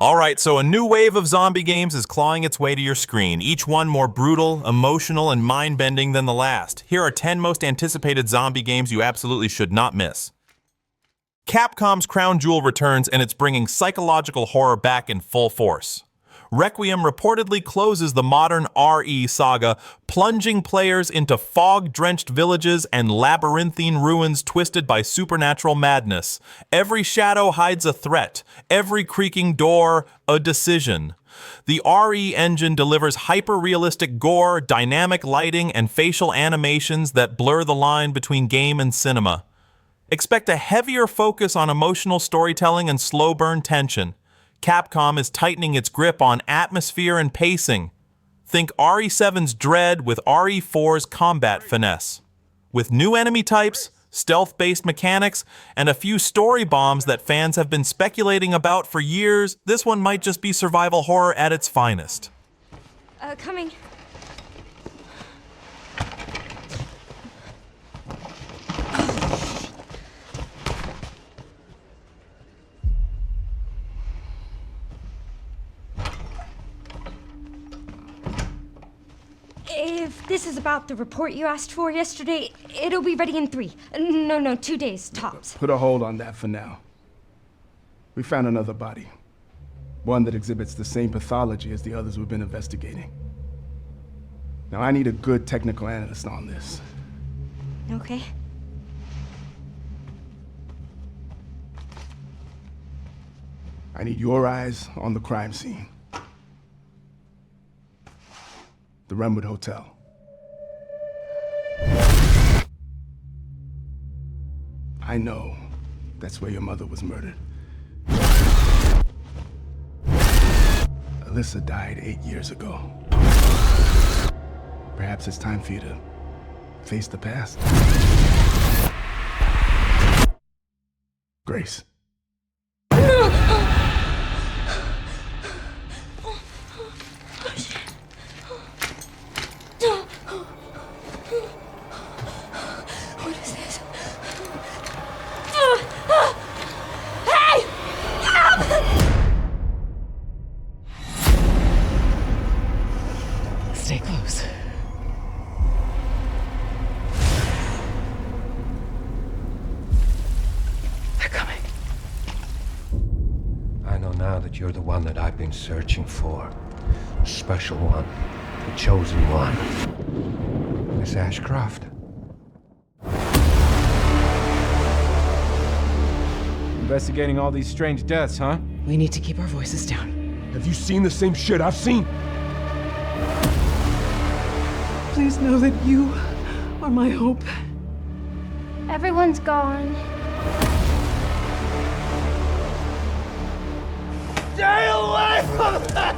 Alright, so a new wave of zombie games is clawing its way to your screen, each one more brutal, emotional, and mind-bending than the last. Here are 10 most anticipated zombie games you absolutely should not miss. Capcom's crown jewel returns, and it's bringing psychological horror back in full force. Requiem reportedly closes the modern RE saga, plunging players into fog-drenched villages and labyrinthine ruins twisted by supernatural madness. Every shadow hides a threat, every creaking door a decision. The RE engine delivers hyper-realistic gore, dynamic lighting, and facial animations that blur the line between game and cinema. Expect a heavier focus on emotional storytelling and slow-burn tension. Capcom is tightening its grip on atmosphere and pacing. Think RE7's dread with RE4's combat finesse. With new enemy types, stealth-based mechanics, and a few story bombs that fans have been speculating about for years, this one might just be survival horror at its finest. Coming. If this is about the report you asked for yesterday, it'll be ready in 3. No, 2 days, tops. Put a hold on that for now. We found another body. One that exhibits the same pathology as the others we've been investigating. Now, I need a good technical analyst on this. Okay. I need your eyes on the crime scene. The Renwood Hotel. I know that's where your mother was murdered. Alyssa died 8 years ago. Perhaps it's time for you to face the past. Grace. Stay close. They're coming. I know now that you're the one that I've been searching for. The special one. The chosen one. Miss Ashcroft. Investigating all these strange deaths, huh? We need to keep our voices down. Have you seen the same shit I've seen? Please know that you are my hope. Everyone's gone. Stay away from that!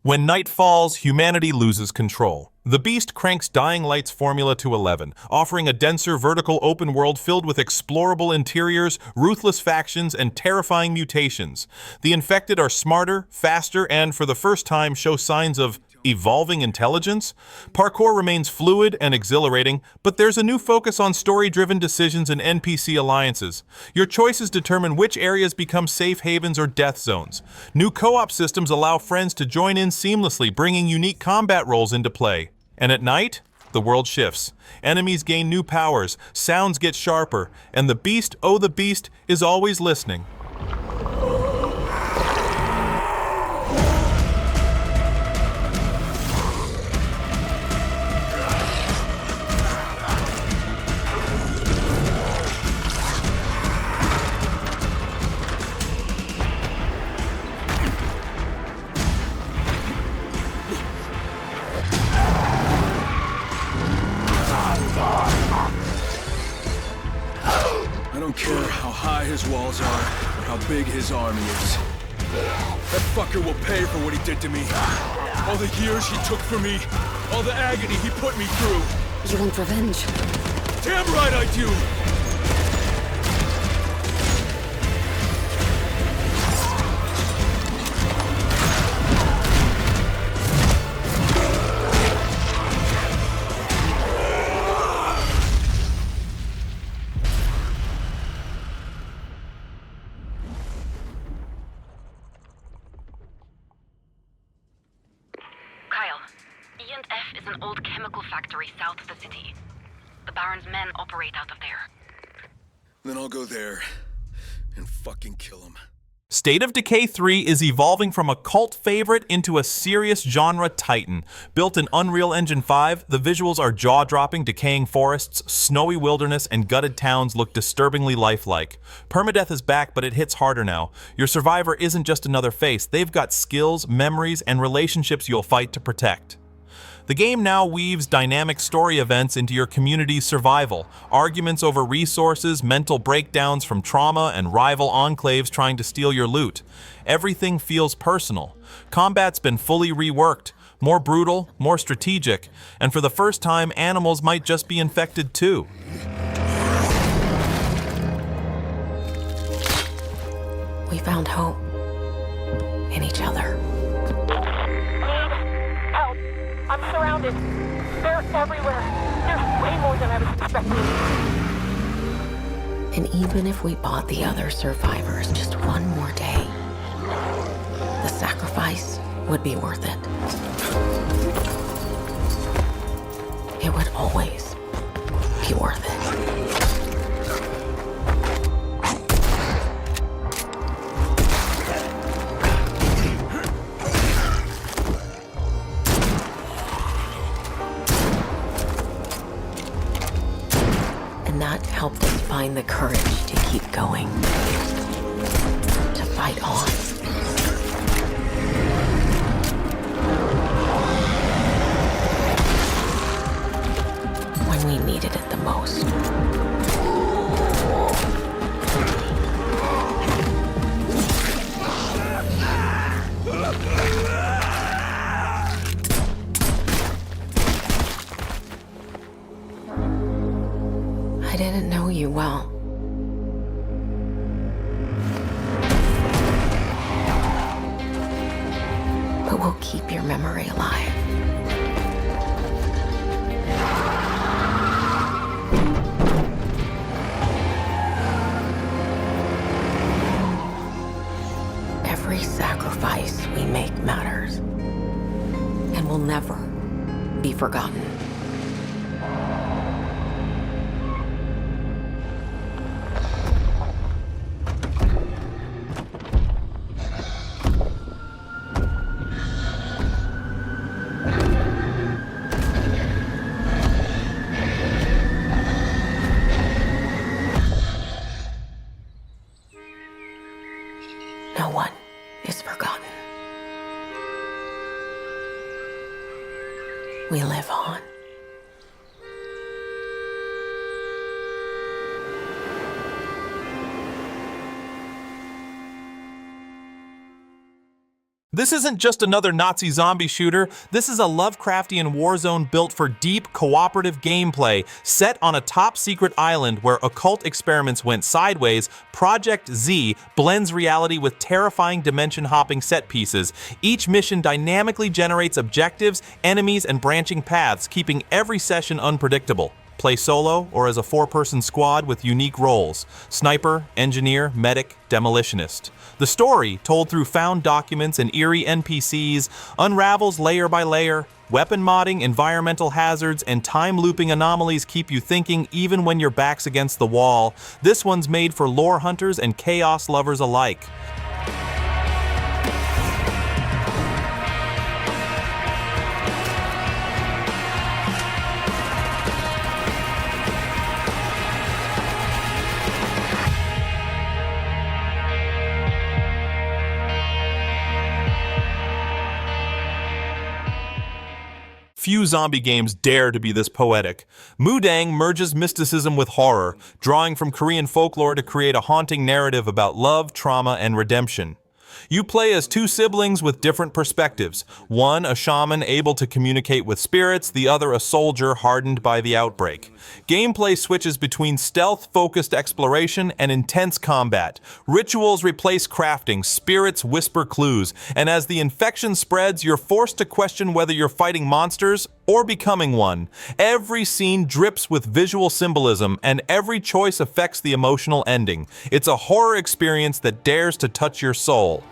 When night falls, humanity loses control. The Beast cranks Dying Light's formula to 11, offering a denser vertical open world filled with explorable interiors, ruthless factions, and terrifying mutations. The infected are smarter, faster, and for the first time show signs of evolving intelligence. Parkour remains fluid and exhilarating, but there's a new focus on story-driven decisions and NPC alliances. Your choices determine which areas become safe havens or death zones. New co-op systems allow friends to join in seamlessly, bringing unique combat roles into play. And at night, the world shifts. Enemies gain new powers, sounds get sharper, and the Beast, oh the Beast, is always listening. I don't care how high his walls are, or how big his army is. That fucker will pay for what he did to me. All the years he took from me, all the agony he put me through. You want revenge? Damn right I do! There's an old chemical factory south of the city. The Baron's men operate out of there. Then I'll go there and fucking kill him. State of Decay 3 is evolving from a cult favorite into a serious genre titan. Built in Unreal Engine 5, the visuals are jaw-dropping. Decaying forests, snowy wilderness, and gutted towns look disturbingly lifelike. Permadeath is back, but it hits harder now. Your survivor isn't just another face. They've got skills, memories, and relationships you'll fight to protect. The game now weaves dynamic story events into your community's survival. Arguments over resources, mental breakdowns from trauma, and rival enclaves trying to steal your loot. Everything feels personal. Combat's been fully reworked, more brutal, more strategic, and for the first time, animals might just be infected too. We found hope in each other. Help! I'm surrounded. They're everywhere. There's way more than I was expecting. And even if we bought the other survivors just one more day, the sacrifice would be worth it. It would always be worth it. And that helped us find the courage to keep going, to fight on. When we needed it the most. I didn't know you well. But we'll keep your memory alive. Every sacrifice we make matters and will never be forgotten. No one is forgotten. We live on. This isn't just another Nazi zombie shooter, this is a Lovecraftian war zone built for deep, cooperative gameplay. Set on a top-secret island where occult experiments went sideways, Projekt Z blends reality with terrifying dimension-hopping set pieces. Each mission dynamically generates objectives, enemies, and branching paths, keeping every session unpredictable. Play solo or as a 4-person squad with unique roles: sniper, engineer, medic, demolitionist. The story, told through found documents and eerie NPCs, unravels layer by layer. Weapon modding, environmental hazards, and time-looping anomalies keep you thinking even when your back's against the wall. This one's made for lore hunters and chaos lovers alike. Few zombie games dare to be this poetic. Mudang merges mysticism with horror, drawing from Korean folklore to create a haunting narrative about love, trauma, and redemption. You play as 2 siblings with different perspectives. One, a shaman able to communicate with spirits, the other a soldier hardened by the outbreak. Gameplay switches between stealth-focused exploration and intense combat. Rituals replace crafting, spirits whisper clues, and as the infection spreads, you're forced to question whether you're fighting monsters or becoming one. Every scene drips with visual symbolism, and every choice affects the emotional ending. It's a horror experience that dares to touch your soul.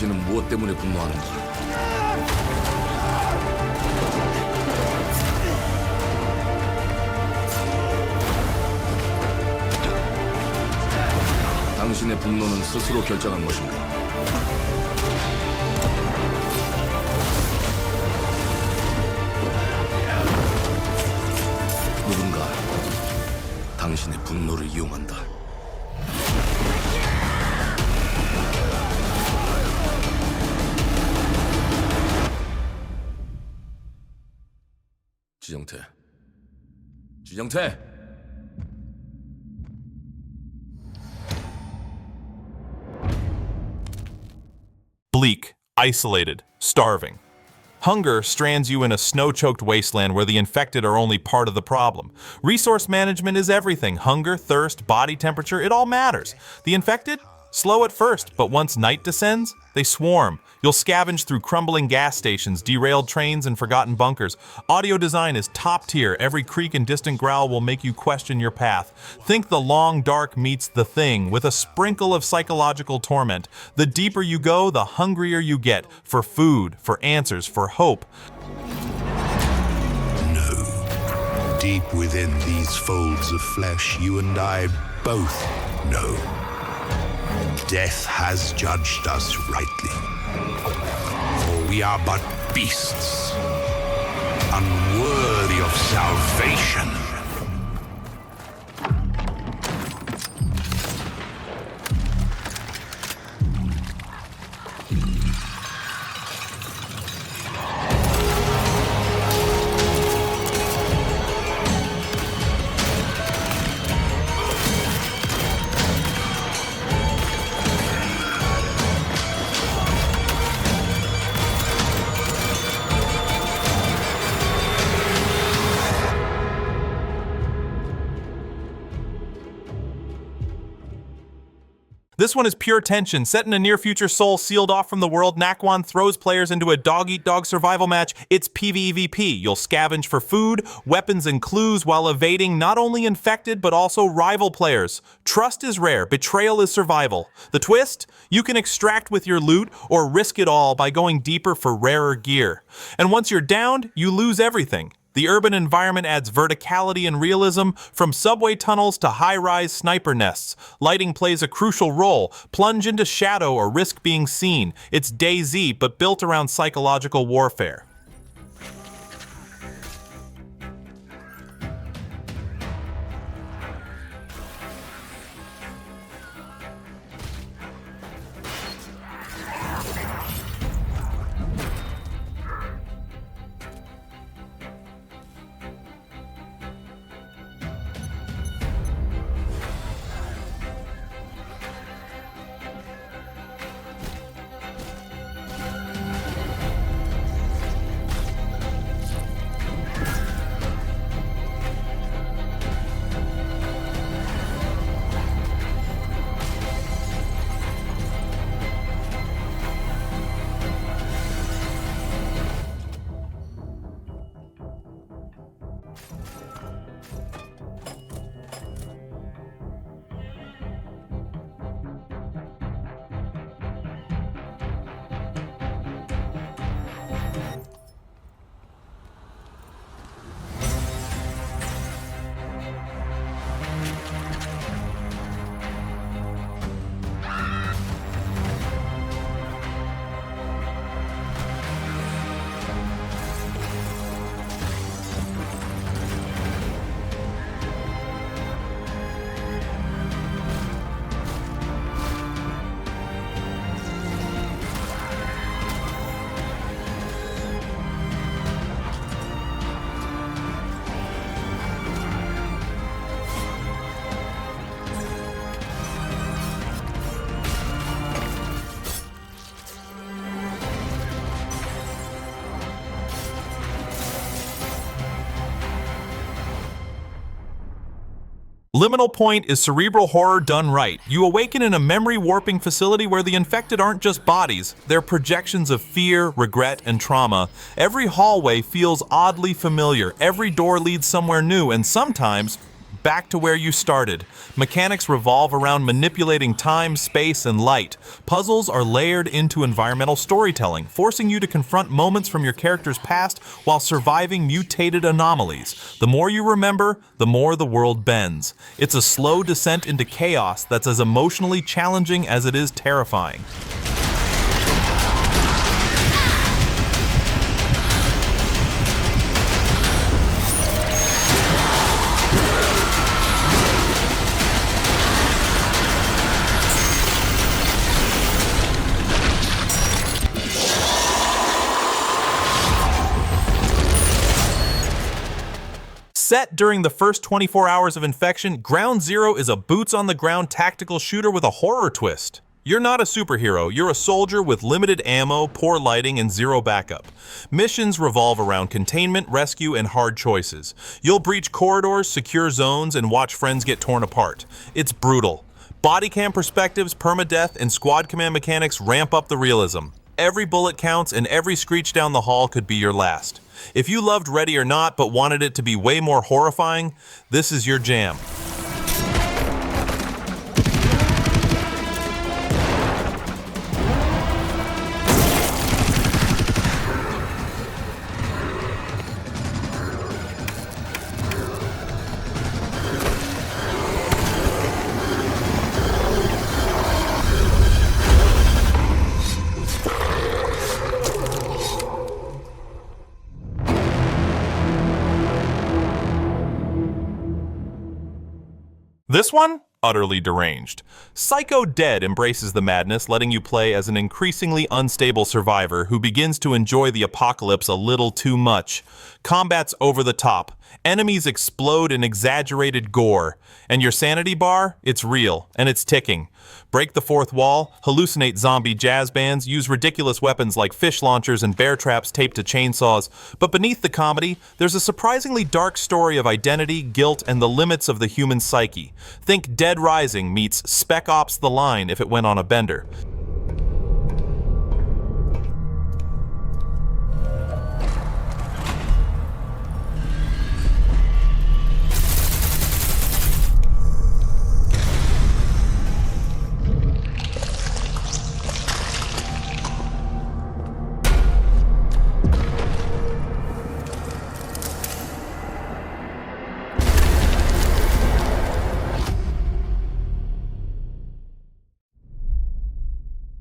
당신은 무엇 때문에 분노하는가? 당신의 분노는 스스로 결정한 것인가? 누군가 당신의 분노를 이용한다. 지정태! Bleak, isolated, starving. Hunger strands you in a snow-choked wasteland where the infected are only part of the problem. Resource management is everything. Hunger, thirst, body temperature, it all matters. The infected? Slow at first, but once night descends, they swarm. You'll scavenge through crumbling gas stations, derailed trains, and forgotten bunkers. Audio design is top tier. Every creak and distant growl will make you question your path. Think The Long Dark meets The Thing with a sprinkle of psychological torment. The deeper you go, the hungrier you get for food, for answers, for hope. No. Deep within these folds of flesh, you and I both know. Death has judged us rightly. For we are but beasts, unworthy of salvation. This one is pure tension. Set in a near-future Seoul sealed off from the world, Nakwon throws players into a dog-eat-dog survival match. It's PvEVP. You'll scavenge for food, weapons, and clues while evading not only infected but also rival players. Trust is rare. Betrayal is survival. The twist? You can extract with your loot or risk it all by going deeper for rarer gear. And once you're downed, you lose everything. The urban environment adds verticality and realism, from subway tunnels to high-rise sniper nests. Lighting plays a crucial role. Plunge into shadow or risk being seen. It's DayZ, but built around psychological warfare. Liminal Point is cerebral horror done right. You awaken in a memory-warping facility where the infected aren't just bodies, they're projections of fear, regret, and trauma. Every hallway feels oddly familiar, every door leads somewhere new, and sometimes back to where you started. Mechanics revolve around manipulating time, space, and light. Puzzles are layered into environmental storytelling, forcing you to confront moments from your character's past while surviving mutated anomalies. The more you remember, the more the world bends. It's a slow descent into chaos that's as emotionally challenging as it is terrifying. Set during the first 24 hours of infection, Ground Zero is a boots-on-the-ground tactical shooter with a horror twist. You're not a superhero, you're a soldier with limited ammo, poor lighting, and zero backup. Missions revolve around containment, rescue, and hard choices. You'll breach corridors, secure zones, and watch friends get torn apart. It's brutal. Body cam perspectives, permadeath, and squad command mechanics ramp up the realism. Every bullet counts, and every screech down the hall could be your last. If you loved Ready or Not but wanted it to be way more horrifying, this is your jam. This one? Utterly deranged. Psycho Dead embraces the madness, letting you play as an increasingly unstable survivor who begins to enjoy the apocalypse a little too much. Combat's over the top. Enemies explode in exaggerated gore. And your sanity bar? It's real, and it's ticking. Break the fourth wall, hallucinate zombie jazz bands, use ridiculous weapons like fish launchers and bear traps taped to chainsaws. But beneath the comedy, there's a surprisingly dark story of identity, guilt, and the limits of the human psyche. Think Dead Rising meets Spec Ops: The Line if it went on a bender.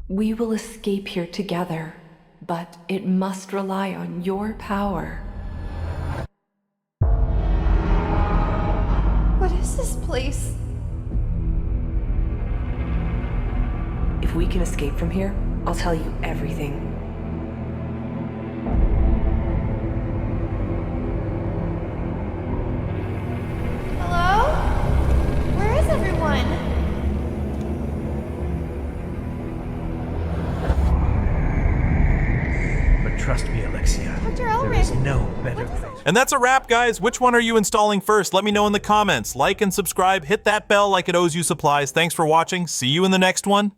We will escape here together, but it must rely on your power. What is this place? If we can escape from here, I'll tell you everything. Hello? Where is everyone? Trust me, Alexia. There is no better place. And that's a wrap, guys. Which one are you installing first? Let me know in the comments. Like and subscribe. Hit that bell like it owes you supplies. Thanks for watching. See you in the next one.